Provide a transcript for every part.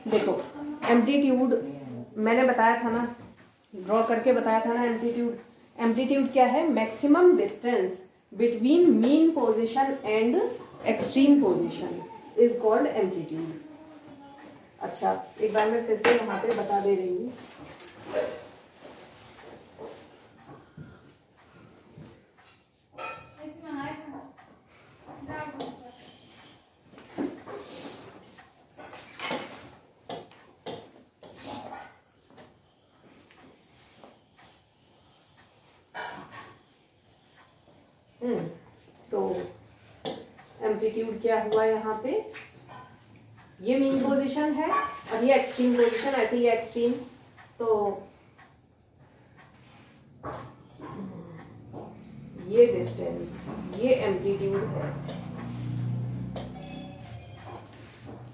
देखो एम्पलीट्यूड मैंने बताया था ना, ड्रॉ करके बताया था ना। एम्पलीट्यूड क्या है? Maximum distance between mean position and extreme position is called amplitude. अच्छा, एक बार मैं फिर से वहां पे बता दे रही हूँ। तो एम्पलीट्यूड क्या हुआ यहाँ पे? ये मीन पोजीशन है और ये एक्सट्रीम पोजीशन, ऐसे ही एक्सट्रीम। तो ये डिस्टेंस, ये एम्पलीट्यूड है।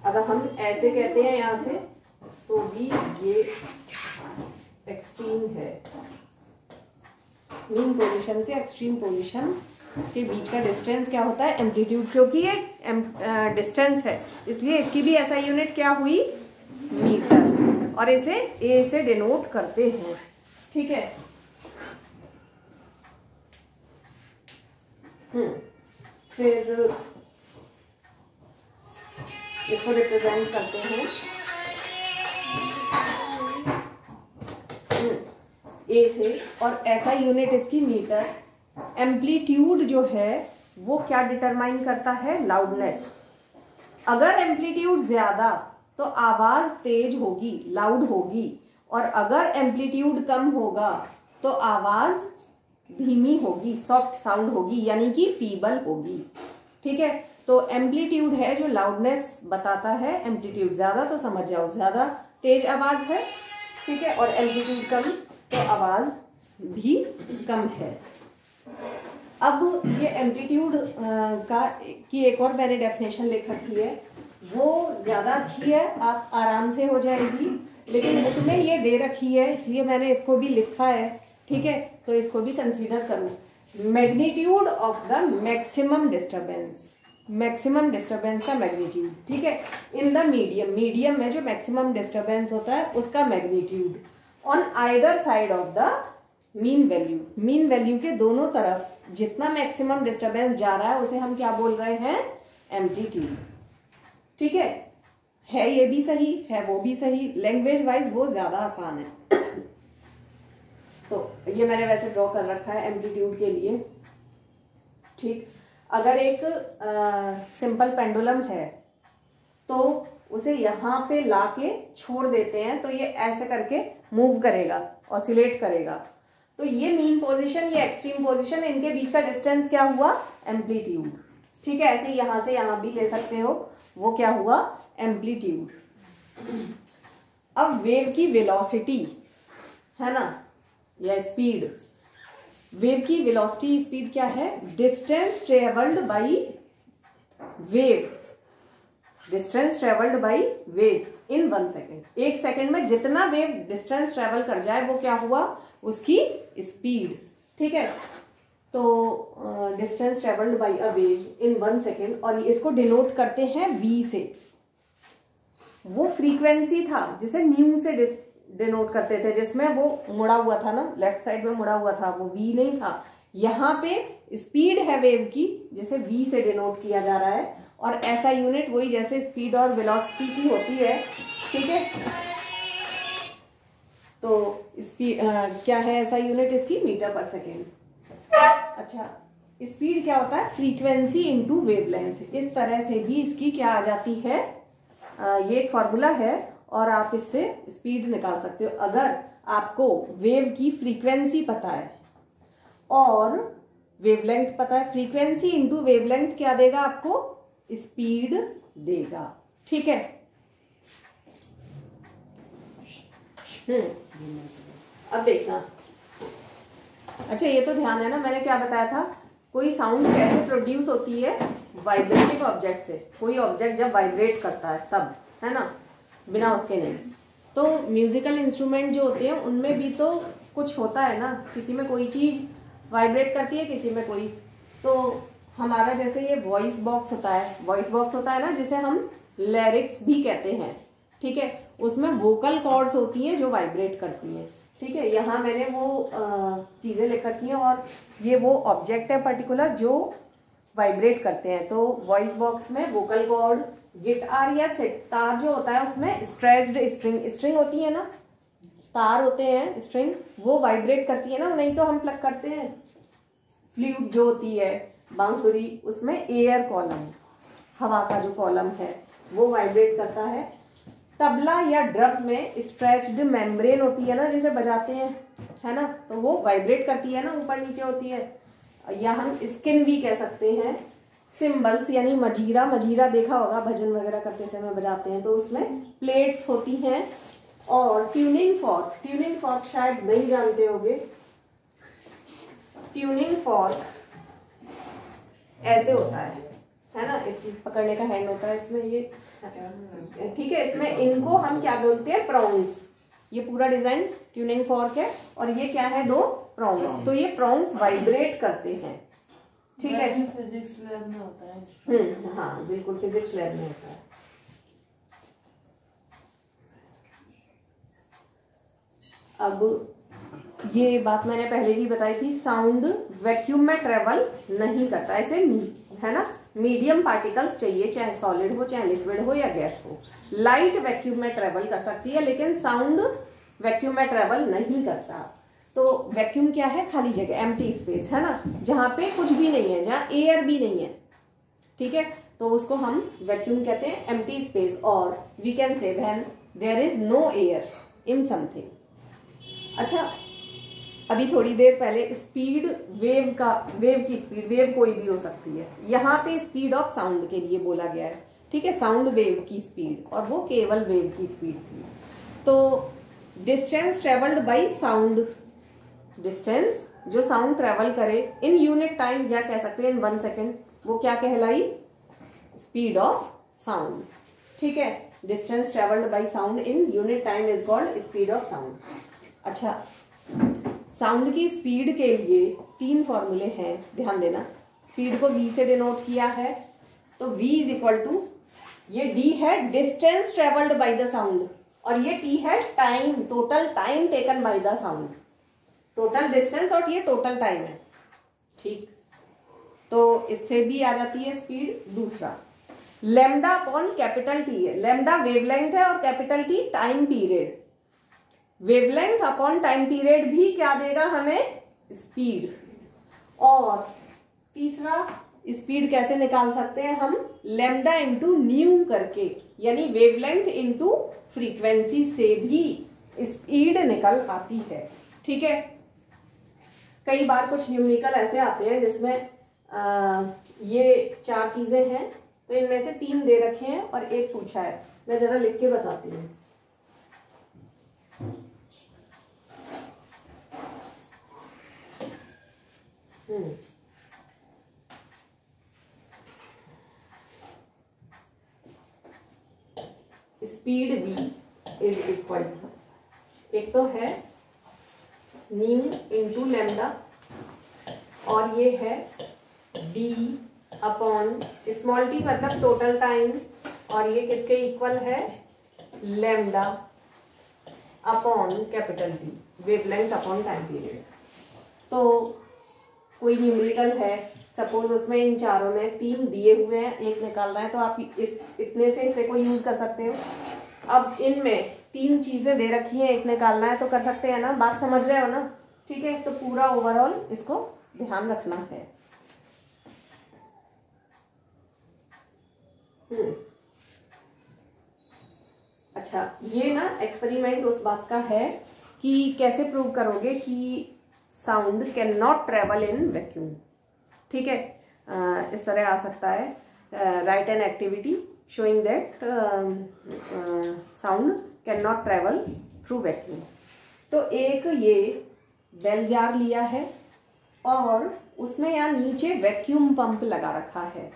अगर हम ऐसे कहते हैं यहां से, तो भी ये एक्सट्रीम है। मीन पोजीशन से एक्सट्रीम पोजीशन के बीच का डिस्टेंस क्या होता है? एम्पलीट्यूड। क्योंकि ये डिस्टेंस है इसलिए इसकी भी ऐसा यूनिट क्या हुई? मीटर। और इसे ए से डिनोट करते हैं, ठीक है। फिर इसको रिप्रेजेंट करते हैं ए से, और ऐसा यूनिट इसकी मीटर। एम्पलीट्यूड जो है वो क्या डिटरमाइन करता है? लाउडनेस। अगर एम्पलीट्यूड ज्यादा तो आवाज तेज होगी, लाउड होगी, और अगर एम्पलीट्यूड कम होगा तो आवाज धीमी होगी, सॉफ्ट साउंड होगी, यानी कि फीबल होगी, ठीक है। तो एम्पलीट्यूड है जो लाउडनेस बताता है। एम्पलीट्यूड ज्यादा तो समझ जाओ ज्यादा तेज आवाज है, ठीक है, और एम्पलीट्यूड कम तो आवाज भी कम है। अब ये एम्पलीट्यूड की एक और मैंने डेफिनेशन लिख रखी है, वो ज्यादा अच्छी है, आप आराम से हो जाएगी, लेकिन बुक में ये दे रखी है इसलिए मैंने इसको भी लिखा है, ठीक है। तो इसको भी कंसीडर करो। Magnitude of the maximum disturbance, maximum disturbance का मैग्नीट्यूड, ठीक है, इन द मीडियम। मीडियम में जो मैक्सिमम डिस्टर्बेंस होता है उसका magnitude on either side of the mean value. Mean value के दोनों तरफ जितना मैक्सिमम डिस्टर्बेंस जा रहा है उसे हम क्या बोल रहे हैं? एम्पलीट्यूड, ठीक है। ये भी सही है, वो भी सही। लैंग्वेज वाइज वो ज्यादा आसान है। तो ये मैंने वैसे ड्रॉ कर रखा है एम्पलीट्यूड के लिए, ठीक। अगर एक सिंपल पेंडुलम है तो उसे यहाँ पे लाके छोड़ देते हैं तो ये ऐसे करके मूव करेगा, ऑसिलेट करेगा। तो ये मीन पोजीशन, ये एक्सट्रीम पोजीशन, इनके बीच का डिस्टेंस क्या हुआ? एम्पलीट्यूड, ठीक है। ऐसे यहां से यहां भी ले सकते हो, वो क्या हुआ? एम्पलीट्यूड। अब वेव की वेलोसिटी है ना, या स्पीड। वेव की वेलोसिटी स्पीड क्या है? Distance travelled by wave, distance travelled by wave in 1 second. 1 second में जितना वेव डिस्टेंस ट्रेवल कर जाए वो क्या हुआ? उसकी स्पीड, ठीक है। तो distance travelled by a wave in 1 second, और इसको डिनोट करते हैं v से। वो फ्रीक्वेंसी था जिसे न्यू से डिनोट करते थे, जिसमें वो मुड़ा हुआ था ना, लेफ्ट साइड में मुड़ा हुआ था, वो v नहीं था। यहाँ पे स्पीड है वेव की, जिसे v से डिनोट किया जा रहा है, और ऐसा यूनिट वही जैसे स्पीड और वेलोसिटी की होती है, ठीक है। तो स्पीड क्या है ऐसा यूनिट इसकी? मीटर पर सेकेंड। अच्छा, स्पीड क्या होता है? Frequency into wavelength. इस तरह से भी इसकी क्या आ जाती है? ये एक फॉर्मूला है और आप इससे स्पीड निकाल सकते हो। अगर आपको वेव की फ्रीक्वेंसी पता है और वेवलेंथ पता है, फ्रीक्वेंसी इनटू वेवलेंथ क्या देगा आपको? स्पीड देगा, ठीक है। अब देखना, अच्छा ये तो ध्यान है ना, मैंने क्या बताया था? कोई साउंड कैसे प्रोड्यूस होती है? वाइब्रेटिंग ऑब्जेक्ट से। कोई ऑब्जेक्ट जब वाइब्रेट करता है तब, है ना, बिना उसके नहीं। तो म्यूजिकल इंस्ट्रूमेंट जो होते हैं उनमें भी तो कुछ होता है ना, किसी में कोई चीज वाइब्रेट करती है, किसी में कोई। तो हमारा जैसे ये वॉइस बॉक्स होता है ना, जिसे हम लिरिक्स भी कहते हैं, ठीक है, उसमें वोकल कॉर्ड्स होती हैं जो वाइब्रेट करती हैं, ठीक है। यहाँ मैंने वो चीज़ें लिख रखी हैं और ये वो ऑब्जेक्ट है पर्टिकुलर जो वाइब्रेट करते हैं। तो वॉइस बॉक्स में वोकल कॉर्ड, गिटार या सितार जो होता है उसमें स्ट्रेच्ड स्ट्रिंग होती है ना, तार होते हैं स्ट्रिंग, वो वाइब्रेट करती है ना, नहीं तो हम प्लग करते हैं। फ्लूट जो होती है, बांसुरी, उसमें एयर कॉलम, हवा का जो कॉलम है वो वाइब्रेट करता है। तबला या ड्रम में स्ट्रेच्ड मेम्ब्रेन होती है ना, जिसे बजाते हैं, है ना, तो वो वाइब्रेट करती है ना, ऊपर नीचे होती है, या हम स्किन भी कह सकते हैं। सिम्बल्स यानी मजीरा देखा होगा, भजन वगैरह करते समय बजाते हैं, तो उसमें प्लेट्स होती हैं। और ट्यूनिंग फॉर्क शायद नहीं जानते होंगे। ट्यूनिंग फॉर्क ऐसे होता है ना, इस पकड़ने का हैंड होता है इसमें, ये ठीक है। इसमें इनको हम क्या बोलते हैं, प्रॉन्ग्स। ये पूरा डिजाइन ट्यूनिंग फॉर्क है और ये क्या है, 2 प्रॉन्ग्स। तो ये प्रॉन्ग्स वाइब्रेट करते हैं, ठीक है। फिजिक्स लैब में होता है। हाँ बिल्कुल, फिजिक्स लैब में होता है। अब ये बात मैंने पहले भी बताई थी, साउंड वैक्यूम में ट्रेवल नहीं करता, ऐसे है ना, मीडियम पार्टिकल्स चाहिए, चाहे सॉलिड हो, चाहे लिक्विड हो या गैस हो। लाइट वैक्यूम में ट्रेवल कर सकती है, लेकिन साउंड वैक्यूम में ट्रेवल नहीं करता। तो वैक्यूम क्या है, खाली जगह, एम्प्टी स्पेस, है ना, जहां पे कुछ भी नहीं है, जहां एयर भी नहीं है, ठीक है, तो उसको हम वैक्यूम कहते हैं, एम्प्टी स्पेस। और we can say when there is no air in something. अच्छा, अभी थोड़ी देर पहले स्पीड वेव की स्पीड, वेव कोई भी हो सकती है, यहाँ पे स्पीड ऑफ साउंड के लिए बोला गया है, ठीक है, साउंड वेव की स्पीड, और वो केवल वेव की स्पीड थी। तो distance travelled by sound, distance जो साउंड ट्रेवल करे इन यूनिट टाइम, या कह सकते हैं इन 1 सेकेंड, वो क्या कहलाई, स्पीड ऑफ साउंड, ठीक है। Distance travelled by sound in unit time is called speed of sound. अच्छा, साउंड की स्पीड के लिए 3 फॉर्मूले हैं, ध्यान देना। स्पीड को v से डिनोट किया है, तो v इज इक्वल टू, ये d है distance travelled by the sound, और ये t है time, total time taken by the sound. Total distance और ये टोटल टाइम है, ठीक। तो इससे भी आ जाती है स्पीड। दूसरा, लैम्डा अपॉन कैपिटल टी है, लैम्डा वेवलेंथ है और capital T time period. Wavelength upon time period भी क्या देगा हमें, स्पीड। और तीसरा, स्पीड कैसे निकाल सकते हैं हम, लैम्डा इंटू न्यू करके, यानी वेवलेंथ इंटू फ्रीक्वेंसी से भी स्पीड निकल आती है, ठीक है। कई बार कुछ न्यूमेरिकल ऐसे आते हैं जिसमें ये 4 चीजें हैं, तो इनमें से 3 दे रखे हैं और 1 पूछा है। मैं जरा लिख के बताती हूँ। Speed v is equal to, एक तो है न्यू इंटू लैम्डा, और ये है d अपॉन स्मॉल t मतलब टोटल टाइम, और ये किसके इक्वल है, lambda upon capital T, wavelength upon time period. तो कोई न्यूमेरिकल है, सपोज उसमें इन चारों में 3 दिए हुए हैं, 1 निकालना है, तो आप इतने से इसे को यूज कर सकते हो। अब इनमें 3 चीजें दे रखी हैं, 1 निकालना है, तो कर सकते हैं ना, बात समझ रहे हो ना, ठीक है। तो पूरा ओवरऑल इसको ध्यान रखना है। अच्छा, ये ना एक्सपेरिमेंट उस बात का है कि कैसे प्रूव करोगे कि sound can not travel in vacuum, ठीक है। इस तरह आ सकता है, right an activity showing that sound can not travel through vacuum. तो एक ये बेल जार लिया है और उसमें यहाँ नीचे वैक्यूम पंप लगा रखा है,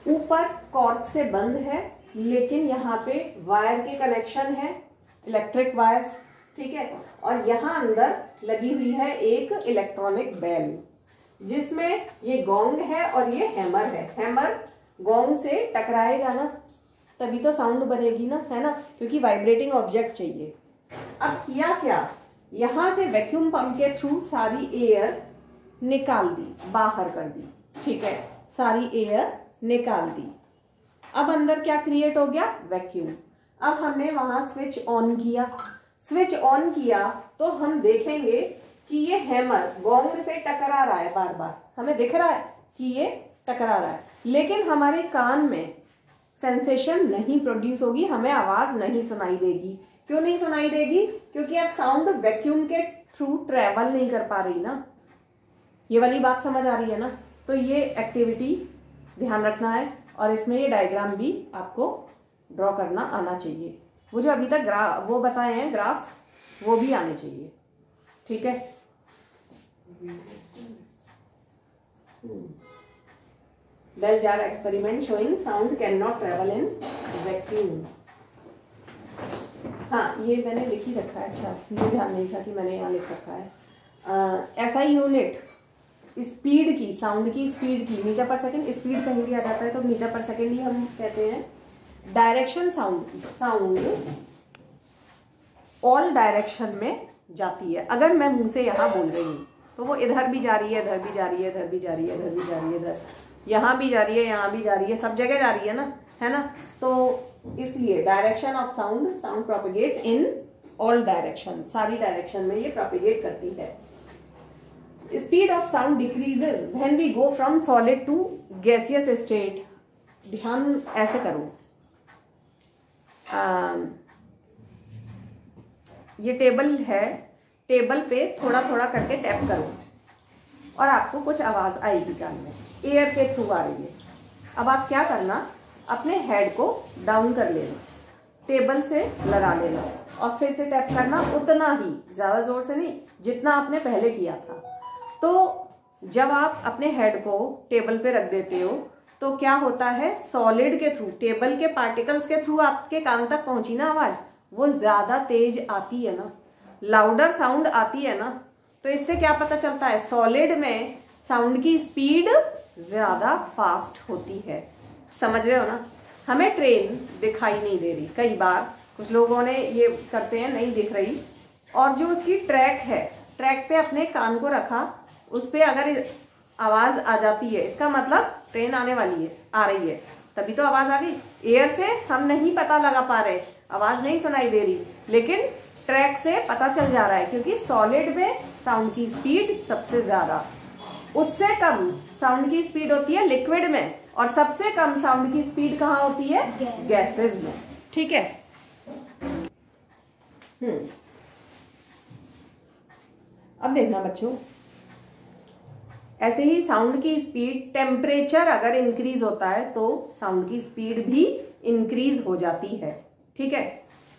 ऊपर कॉर्क से बंद है, लेकिन यहाँ पे वायर के कनेक्शन है, इलेक्ट्रिक वायर्स, ठीक है। और यहाँ अंदर लगी हुई है एक इलेक्ट्रॉनिक बेल। जिसमें ये गोंग है और ये हैमर है। हैमर गोंग से टकराएगा ना, तभी तो साउंड बनेगी ना, है ना, क्योंकि वाइब्रेटिंग ऑब्जेक्ट चाहिए। अब किया क्या, यहां से वैक्यूम पंप के थ्रू सारी एयर निकाल दी, बाहर कर दी, ठीक है, सारी एयर निकाल दी। अब अंदर क्या क्रिएट हो गया, वैक्यूम। अब हमने वहां स्विच ऑन किया, स्विच ऑन किया तो हम देखेंगे कि ये हैमर गोंग से टकरा रहा है, बार बार हमें दिख रहा है कि ये टकरा रहा है, लेकिन हमारे कान में सेंसेशन नहीं प्रोड्यूस होगी, हमें आवाज नहीं सुनाई देगी। क्यों नहीं सुनाई देगी, क्योंकि अब साउंड वैक्यूम के थ्रू ट्रेवल नहीं कर पा रही ना। ये वाली बात समझ आ रही है ना। तो ये एक्टिविटी ध्यान रखना है, और इसमें ये डायग्राम भी आपको ड्रॉ करना आना चाहिए। वो जो अभी तक वो बताए हैं ग्राफ, वो भी आने चाहिए, ठीक है। Bell jar experiment showing sound can not travel in vacuum. हाँ, ये मैंने लिख ही रखा है। अच्छा, मुझे ध्यान नहीं था कि मैंने यहाँ लिख रखा है। ऐसा यूनिट स्पीड की, साउंड की स्पीड की, मीटर पर सेकंड, स्पीड कहीं भी आ जाता है तो मीटर पर सेकंड ही हम कहते हैं। डायरेक्शन साउंड की, साउंड ऑल डायरेक्शन में जाती है। अगर मैं मुंह से यहाँ बोल रही हूँ तो वो इधर भी जा रही है, इधर भी जा रही है, इधर भी जा रही है, इधर भी जा रही है, इधर यहाँ भी जा रही है, यहाँ भी जा रही है, सब जगह जा रही है ना, है ना। तो इसलिए direction of sound, sound propagates in all direction, सारी डायरेक्शन में ये प्रोपेगेट करती है। Speed of sound decreases when we go from solid to gaseous state. ध्यान ऐसे करो, ये टेबल है, टेबल पे थोड़ा थोड़ा करके टैप करो और आपको कुछ आवाज आएगी कान में, एयर के थ्रू आ रही है। अब आप क्या करना, अपने हेड को डाउन कर लेना, टेबल से लगा लेना और फिर से टैप करना, उतना ही, ज्यादा जोर से नहीं जितना आपने पहले किया था। तो जब आप अपने हेड को टेबल पे रख देते हो तो क्या होता है, सॉलिड के थ्रू, टेबल के पार्टिकल्स के थ्रू आपके कान तक पहुंची ना आवाज, वो ज्यादा तेज आती है ना, लाउडर साउंड आती है ना। तो इससे क्या पता चलता है, सॉलिड में साउंड की स्पीड ज्यादा फास्ट होती है। समझ रहे हो ना। हमें ट्रेन दिखाई नहीं दे रही, कई बार कुछ लोगों ने ये करते हैं, नहीं दिख रही, और जो उसकी ट्रैक है, ट्रैक पे अपने कान को रखा, उस पर अगर आवाज आ जाती है, इसका मतलब ट्रेन आने वाली है, आ रही है, तभी तो आवाज आ गई। एयर से हम नहीं पता लगा पा रहे, आवाज नहीं सुनाई दे रही, लेकिन ट्रैक से पता चल जा रहा है, क्योंकि सॉलिड में साउंड की स्पीड सबसे ज्यादा, उससे कम साउंड की स्पीड होती है लिक्विड में, और सबसे कम साउंड की स्पीड कहाँ होती है, गैसेज में, ठीक है। अब देखना बच्चों, ऐसे ही साउंड की स्पीड, टेम्परेचर अगर इंक्रीज होता है तो साउंड की स्पीड भी इंक्रीज हो जाती है, ठीक है।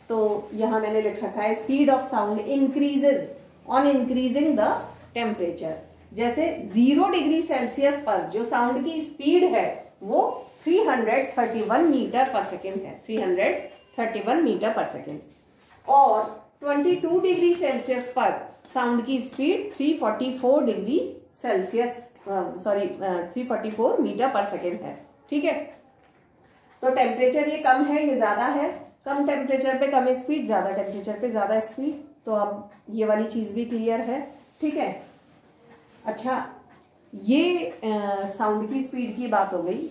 तो यहां मैंने लिख रखा है, speed of sound increases on increasing the temperature. जैसे 0 डिग्री सेल्सियस पर जो साउंड की स्पीड है वो 331 मीटर पर सेकेंड है, 331 मीटर पर सेकेंड, और 22 डिग्री सेल्सियस पर साउंड की स्पीड 344 डिग्री सेल्सियस, 344 मीटर पर सेकेंड है, ठीक है। तो टेम्परेचर ये कम है, ये ज्यादा है, कम टेम्परेचर पे कम स्पीड, ज्यादा टेम्परेचर पे ज्यादा स्पीड। तो अब ये वाली चीज भी क्लियर है, ठीक है। अच्छा, ये साउंड की स्पीड की बात हो गई।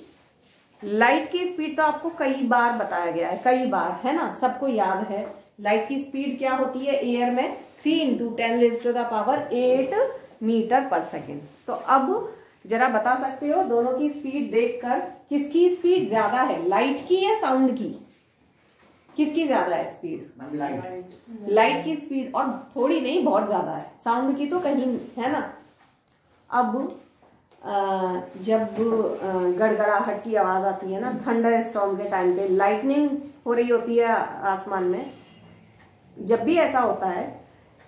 लाइट की स्पीड तो आपको कई बार बताया गया है, कई बार, है ना, सबको याद है। लाइट की स्पीड क्या होती है एयर में, 3 × 10⁸ मीटर पर सेकेंड। तो अब जरा बता सकते हो, दोनों की स्पीड देखकर किसकी स्पीड ज्यादा है, लाइट की या साउंड की, किसकी ज्यादा है स्पीड? लाइट की स्पीड, और थोड़ी नहीं, बहुत ज्यादा है। साउंड की तो कहीं, है ना। अब जब गड़गड़ाहट की आवाज आती है ना, थंडर स्टॉर्म के टाइम पे, लाइटनिंग हो रही होती है आसमान में, जब भी ऐसा होता है,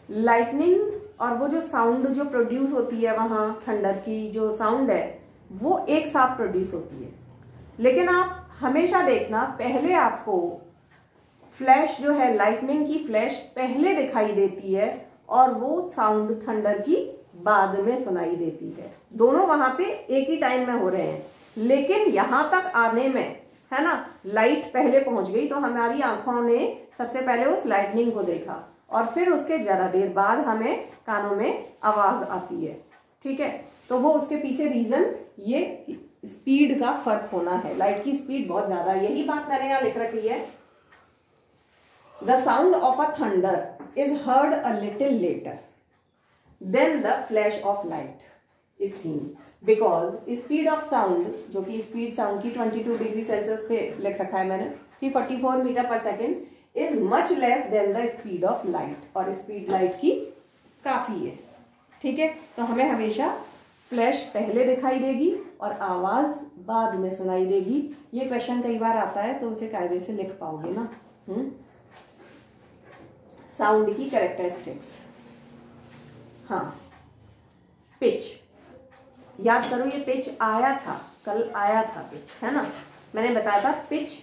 लाइटनिंग और वो जो साउंड जो प्रोड्यूस होती है वहां, थंडर की जो साउंड है वो एक साथ प्रोड्यूस होती है। लेकिन आप हमेशा देखना, पहले आपको फ्लैश जो है, लाइटनिंग की फ्लैश पहले दिखाई देती है, और वो साउंड थंडर की बाद में सुनाई देती है। दोनों वहां पे एक ही टाइम में हो रहे हैं, लेकिन यहां तक आने में, है ना, लाइट पहले पहुंच गई तो हमारी आंखों ने सबसे पहले उस लाइटनिंग को देखा और फिर उसके जरा देर बाद हमें कानों में आवाज आती है। ठीक है, तो वो उसके पीछे रीजन ये स्पीड का फर्क होना है। लाइट की स्पीड बहुत ज्यादा, यही बात मैंने यहां लिख रखी है। The sound of a thunder is heard a little later than the flash of light is seen, because speed of sound, जो कि स्पीड साउंड की 22 डिग्री सेल्सियस पे लिख रखा है मैंने, 344 मीटर पर second, is much less than the speed of light, और स्पीड लाइट की काफी है। ठीक है, तो हमें हमेशा फ्लैश पहले दिखाई देगी और आवाज बाद में सुनाई देगी। ये क्वेश्चन कई बार आता है तो उसे कायदे से लिख पाओगे ना। साउंड की कैरेक्टरिस्टिक्स। हाँ, पिच याद करो, ये पिच आया था, कल आया था पिच, है ना। मैंने बताया था पिच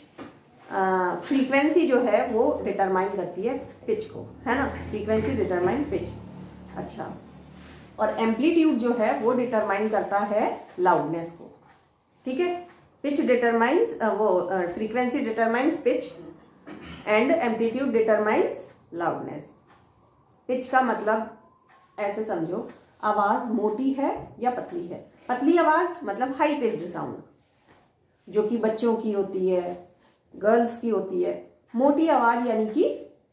फ्रीक्वेंसी जो है वो डिटरमाइन करती है पिच को, है ना। Frequency determine pitch. अच्छा, और एम्पलीट्यूड जो है वो डिटरमाइन करता है लाउडनेस को। ठीक है, पिच डिटरमाइंस, वो frequency determines pitch and amplitude determines loudness. Pitch का मतलब ऐसे समझो, आवाज मोटी है या पतली है। पतली आवाज मतलब हाई पिच्ड साउंड, जो कि बच्चों की होती है, गर्ल्स की होती है। मोटी आवाज यानी कि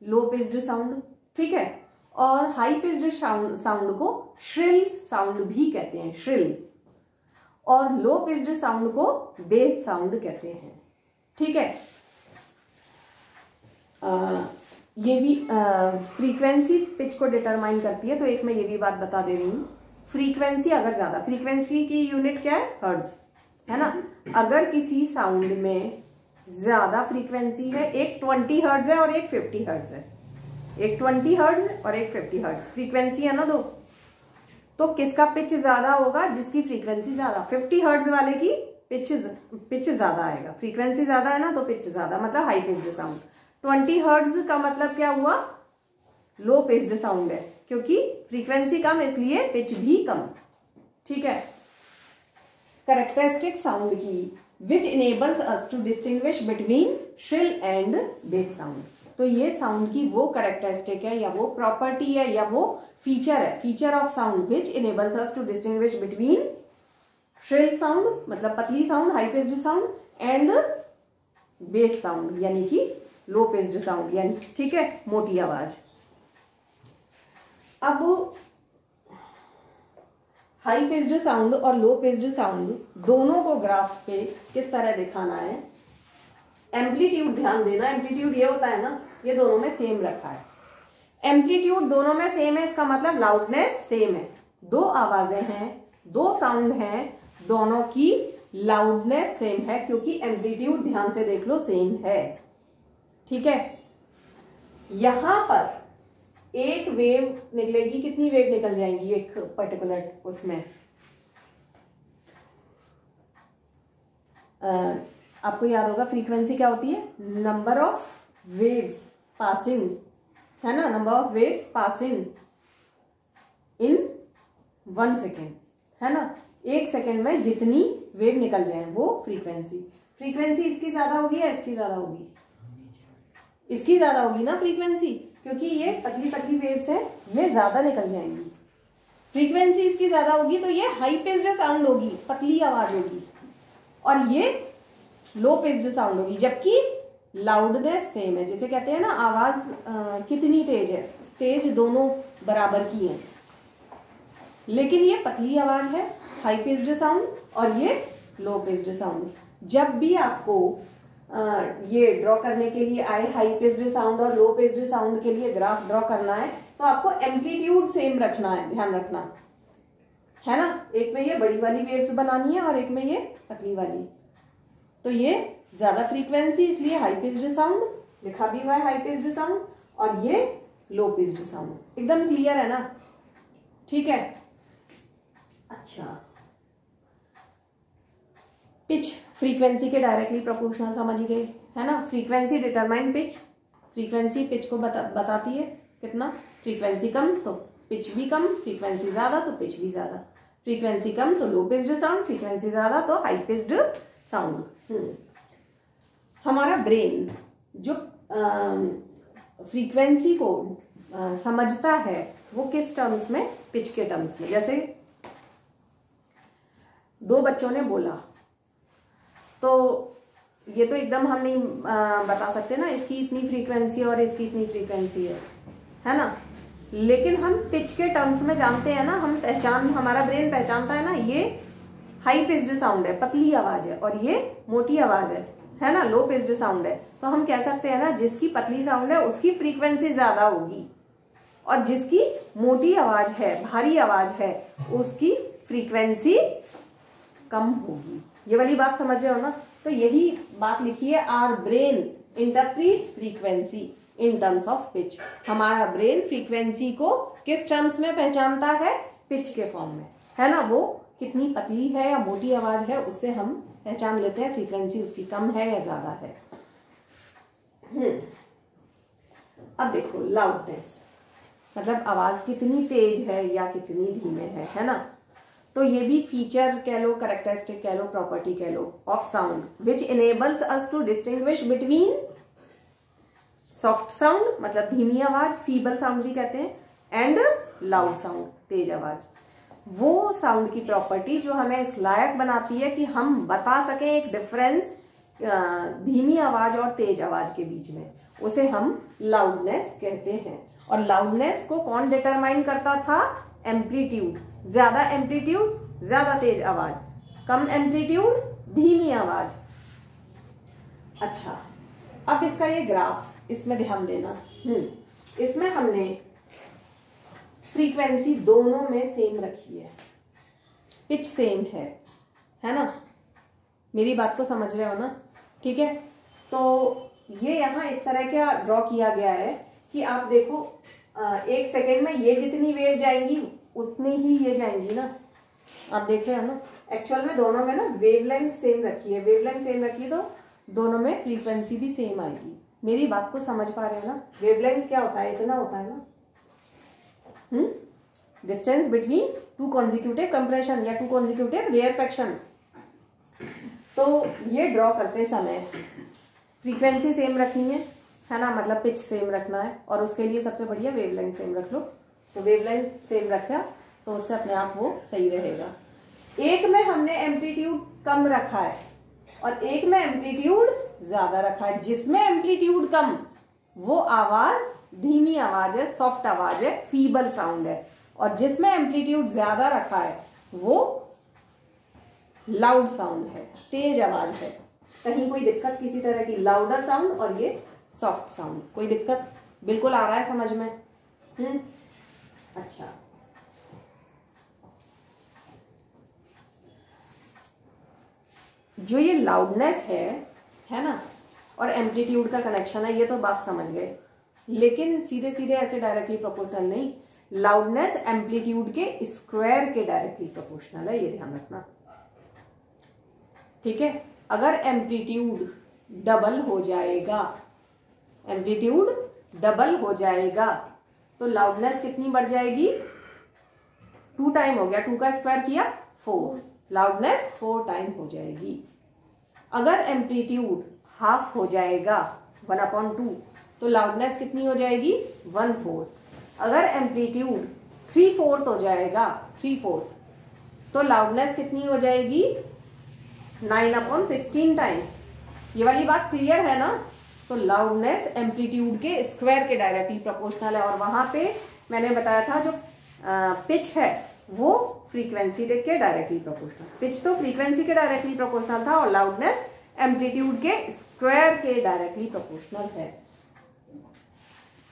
लो पिच्ड साउंड। ठीक है, और हाई पिच्ड साउंड को श्रिल साउंड भी कहते हैं, श्रिल, और लो पिच्ड साउंड को बेस साउंड कहते हैं। ठीक है, ये भी फ्रीक्वेंसी पिच को डिटरमाइन करती है। तो एक मैं ये भी बात बता दे रही हूँ, फ्रीक्वेंसी अगर ज्यादा, फ्रीक्वेंसी की यूनिट क्या है, हर्ट्ज, है ना। अगर किसी साउंड में ज्यादा फ्रीक्वेंसी है, एक 20 हर्ट्ज है और एक 50 हर्ट्ज है, एक 20 हर्ट्ज और एक 50 हर्ट्ज फ्रीक्वेंसी है ना दो, तो किसका पिच ज्यादा होगा, जिसकी फ्रीक्वेंसी ज्यादा। 50 हर्ट्ज वाले की पिच ज्यादा आएगा, फ्रीक्वेंसी ज्यादा है ना तो पिच ज्यादा, मतलब हाई पिच्ड साउंड। 20 हर्ट्ज का मतलब क्या हुआ, लो पिच्ड साउंड है, क्योंकि फ्रीक्वेंसी कम इसलिए पिच भी कम। ठीक है, कैरेक्टरिस्टिक साउंड की which enables us to distinguish between shrill and bass sound. तो ये साउंड की वो कैरेक्टरिस्टिक है या वो प्रॉपर्टी है या वो फीचर है, feature of sound which enables us to distinguish between shrill sound मतलब पतली sound, high pitched sound, and bass sound यानी कि लो पिच्ड साउंड, यानी ठीक है मोटी आवाज। अब हाई पिच्ड साउंड और लो पिच्ड साउंड दोनों को ग्राफ पे किस तरह दिखाना है। एम्पलीट्यूड ध्यान देना, एम्पलीट्यूड ये होता है ना, ये दोनों में सेम रखा है। एम्पलीट्यूड दोनों में सेम है, इसका मतलब लाउडनेस सेम है। दो आवाजें हैं, दो साउंड हैं, दोनों की लाउडनेस सेम है, क्योंकि एम्पलीट्यूड ध्यान से देख लो सेम है। ठीक है, यहां पर एक वेव निकलेगी, कितनी वेव निकल जाएंगी एक पर्टिकुलर उसमें, आपको याद होगा फ्रीक्वेंसी क्या होती है, नंबर ऑफ वेव्स पासिंग, है ना, number of waves passing in 1 second, है ना। 1 सेकेंड में जितनी वेव निकल जाए वो फ्रीक्वेंसी। फ्रीक्वेंसी इसकी ज्यादा होगी या इसकी ज्यादा होगी, इसकी ज्यादा होगी ना फ्रीक्वेंसी, क्योंकि ये पतली पतली वेव्स है, ये ज्यादा निकल जाएंगी। फ्रीक्वेंसी इसकी ज्यादा होगी तो ये हाई पिच्ड साउंड होगी, पतली आवाज होगी, और ये लो पिच्ड साउंड होगी, जबकि लाउडनेस सेम है। जैसे कहते हैं ना आवाज कितनी तेज है, तेज दोनों बराबर की हैं, लेकिन ये पतली आवाज है हाई पिच्ड साउंड और ये लो पिच्ड साउंड। जब भी आपको ये ड्रॉ करने के लिए आए हाई पिच्ड साउंड और लो पिच्ड साउंड के लिए ग्राफ ड्रॉ करना है तो आपको एम्पलीट्यूड सेम रखना है, ध्यान रखना है ना। एक में ये बड़ी वाली वेव्स बनानी है और एक में ये पतली वाली, तो ये ज्यादा फ्रीक्वेंसी इसलिए हाई पिच्ड साउंड लिखा भी हुआ है, हाई पिच्ड साउंड, और ये लो पिच्ड साउंड। एकदम क्लियर है ना, ठीक है। अच्छा, पिच फ्रीक्वेंसी के डायरेक्टली प्रोपोर्शनल समझ गए, है ना। Frequency determine pitch, frequency pitch को बताती है कितना, फ्रीक्वेंसी कम तो पिच भी कम, फ्रीक्वेंसी ज्यादा तो पिच भी ज्यादा, फ्रीक्वेंसी कम तो लो पिच्ड साउंड, फ्रीक्वेंसी ज्यादा तो हाई पिच्ड साउंड। हमारा ब्रेन जो फ्रीक्वेंसी को समझता है वो किस टर्म्स में, पिच के टर्म्स में। जैसे दो बच्चों ने बोला तो ये तो एकदम हम नहीं बता सकते ना इसकी इतनी फ्रीक्वेंसी और इसकी इतनी फ्रीक्वेंसी है ना, लेकिन हम पिच के टर्म्स में जानते हैं ना, हम हमारा ब्रेन पहचानता है ना, ये हाई पिच्ड साउंड है, पतली आवाज है, और ये मोटी आवाज है ना, लो पिच्ड साउंड है। तो हम कह सकते हैं ना जिसकी पतली साउंड है उसकी फ्रीक्वेंसी ज्यादा होगी, और जिसकी मोटी आवाज है, भारी आवाज है, उसकी फ्रीक्वेंसी कम होगी। ये वाली बात समझ रहे हो ना। तो यही बात लिखी है, our brain interprets frequency in terms of pitch. हमारा ब्रेन फ्रीक्वेंसी को किस टर्म्स में पहचानता है, पिच के फॉर्म में, है ना। वो कितनी पतली है या मोटी आवाज है उससे हम पहचान लेते हैं फ्रीक्वेंसी उसकी कम है या ज्यादा है। अब देखो लाउडनेस, मतलब आवाज कितनी तेज है या कितनी धीमे है ना। तो ये भी फीचर कह लो, कैरेक्टरिस्टिक कह लो, प्रॉपर्टी कह लो of sound which enables us to distinguish between soft sound मतलब धीमी आवाज, फीबल साउंड भी कहते हैं, एंड लाउड साउंड तेज आवाज। वो साउंड की प्रॉपर्टी जो हमें इस लायक बनाती है कि हम बता सकें एक डिफरेंस धीमी आवाज और तेज आवाज के बीच में, उसे हम लाउडनेस कहते हैं। और लाउडनेस को कौन डिटरमाइन करता था, एम्पलीट्यूड। ज्यादा एम्पलीट्यूड ज्यादा तेज आवाज, कम एम्पलीट्यूड धीमी आवाज। अच्छा, अब इसका ये ग्राफ, इसमें ध्यान देना। इसमें हमने फ्रीक्वेंसी दोनों में सेम रखी है, पिच सेम है ना। मेरी बात को समझ रहे हो ना, ठीक है। तो ये यहाँ इस तरह का ड्रॉ किया गया है कि आप देखो 1 सेकेंड में ये जितनी वेव जाएंगी उतनी ही ये जाएंगी ना, आप देख रहे हो ना। एक्चुअल में दोनों में ना वेवलेंथ सेम रखी है, वेवलेंथ सेम रखी है तो दोनों में फ्रीक्वेंसी भी सेम आएगी। मेरी बात को समझ पा रहे हो ना। वेवलेंथ क्या होता है, इतना होता है ना, distance between two consecutive compression या टू कॉन्जिक्यूटिव रेयरफेक्शन। तो ये ड्रॉ करते समय फ्रीक्वेंसी सेम रखनी है ना, मतलब पिच सेम रखना है, और उसके लिए सबसे बढ़िया वेवलेंथ सेम रख लो। तो वेवलेंथ सेम रखा तो उससे अपने आप वो सही रहेगा। एक में हमने एम्पलीट्यूड कम रखा है और एक में एम्पलीट्यूड ज्यादा रखा है। जिसमें एम्पलीट्यूड कम वो आवाज धीमी आवाज है, सॉफ्ट आवाज है, फीबल साउंड है, और जिसमें एम्पलीट्यूड ज्यादा रखा है वो लाउड साउंड है, तेज आवाज है। कहीं कोई दिक्कत किसी तरह की, लाउडर साउंड और ये सॉफ्ट साउंड, कोई दिक्कत बिल्कुल आ रहा है समझ में। अच्छा, जो ये लाउडनेस है ना, और एम्पलीट्यूड का कनेक्शन है, ये तो बात समझ गए, लेकिन सीधे सीधे ऐसे डायरेक्टली प्रोपोर्शनल नहीं। लाउडनेस एम्पलीट्यूड के स्क्वायर के डायरेक्टली प्रोपोर्शनल है, ये ध्यान रखना, ठीक है। अगर एम्पलीट्यूड डबल हो जाएगा, एम्पलीट्यूड डबल हो जाएगा तो लाउडनेस कितनी बढ़ जाएगी, 2 टाइम हो गया, 2 का स्क्वायर किया 4, लाउडनेस 4 टाइम हो जाएगी। अगर एम्पलीट्यूड हाफ हो जाएगा 1/2 तो लाउडनेस कितनी हो जाएगी, 1/4। अगर एम्पलीट्यूड 3/4 हो जाएगा, 3/4, तो लाउडनेस कितनी हो जाएगी, 9/16 टाइम। ये वाली बात क्लियर है ना। तो लाउडनेस एम्पलीट्यूड के स्क्वायर के डायरेक्टली प्रोपोर्शनल है, और वहां पे मैंने बताया था जो पिच है वो फ्रीक्वेंसी के डायरेक्टली प्रोपोर्शनल। पिच तो फ्रीक्वेंसी के डायरेक्टली प्रोपोर्शनल था और लाउडनेस एम्पलीट्यूड के स्क्वायर के डायरेक्टली प्रोपोर्शनल है।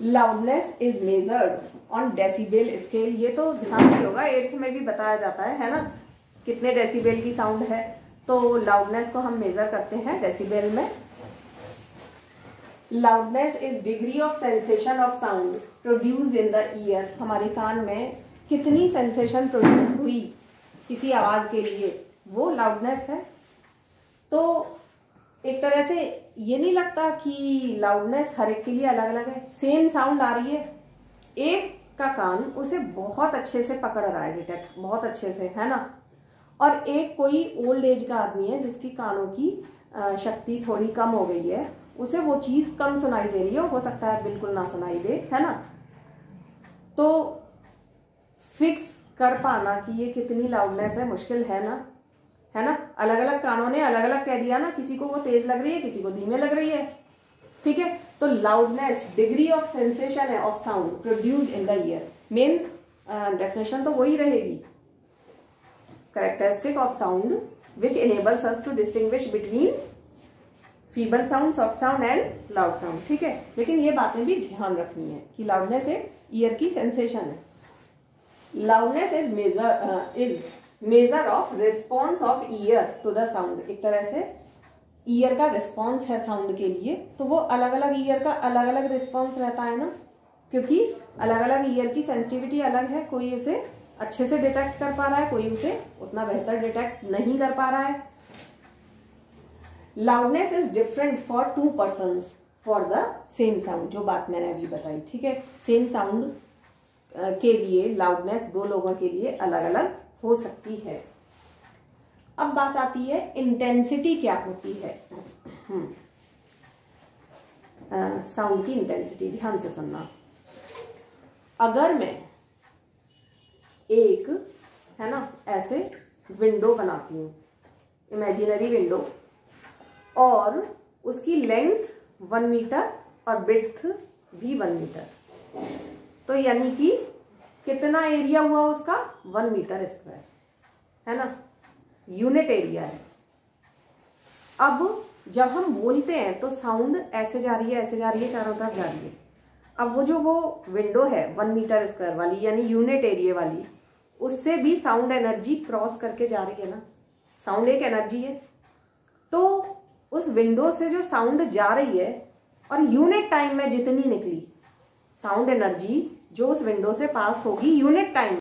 Loudness is measured on decibel scale. ये तो ध्यान भी होगा, 8th में भी बताया जाता है ना, कितने डेसिबल की साउंड है। तो लाउडनेस को हम मेजर करते हैं डेसिबल में। Loudness is degree of sensation of sound produced in the year. हमारे कान में कितनी सेंसेशन प्रोड्यूस हुई किसी आवाज के लिए, वो लाउडनेस है। तो एक तरह से ये नहीं लगता कि लाउडनेस हर एक के लिए अलग अलग है, सेम साउंड आ रही है, एक का कान उसे बहुत अच्छे से पकड़ रहा है, डिटेक्ट बहुत अच्छे से, है ना। और एक कोई ओल्ड एज का आदमी है जिसकी कानों की शक्ति थोड़ी कम हो गई है, उसे वो चीज कम सुनाई दे रही है, हो सकता है बिल्कुल ना सुनाई दे, है ना। तो फिक्स कर पाना कि ये कितनी लाउडनेस है मुश्किल है ना, है ना। अलग अलग कानों ने अलग अलग कह दिया ना, किसी को वो तेज लग रही है, किसी को धीमे लग रही है, ठीक है। तो लाउडनेस डिग्री ऑफ सेंसेशन है of sound produced in the ear, main definition तो वही रहेगी, characteristic of sound which enables us to distinguish between feeble sound, soft sound and loud sound, ठीक है। लेकिन ये बातें भी ध्यान रखनी है कि लाउडनेस एक ईयर की सेंसेशन है। Loudness is measure of response of ear to the sound, एक तरह से ईयर का रिस्पॉन्स है साउंड के लिए। तो वो अलग अलग ईयर का अलग अलग रिस्पॉन्स रहता है ना, क्योंकि अलग अलग ईयर की सेंसिटिविटी अलग है, कोई उसे अच्छे से डिटेक्ट कर पा रहा है, कोई उसे उतना बेहतर डिटेक्ट नहीं कर पा रहा है। Loudness is different for to persons for the same sound, जो बात मैंने अभी बताई, ठीक है। सेम साउंड के लिए लाउडनेस दो लोगों के लिए अलग अलग हो सकती है। अब बात आती है इंटेंसिटी क्या होती है। साउंड की इंटेंसिटी ध्यान से सुनना। अगर मैं एक, है ना, ऐसे विंडो बनाती हूँ, इमेजिनरी विंडो, और उसकी लेंथ 1 मीटर और ब्रेड्थ भी 1 मीटर, तो यानी कि कितना एरिया हुआ उसका 1 मीटर स्क्वायर, है ना, यूनिट एरिया है। अब जब हम बोलते हैं तो साउंड ऐसे जा रही है, ऐसे जा रही है, चारों तरफ जा रही है। अब वो विंडो है 1 मीटर स्क्वायर वाली, यानी यूनिट एरिया वाली, उससे भी साउंड एनर्जी क्रॉस करके जा रही है ना, साउंड एक एनर्जी है। तो उस विंडो से जो साउंड जा रही है और यूनिट टाइम में जितनी निकली साउंड एनर्जी जो उस विंडो से पास होगी यूनिट टाइम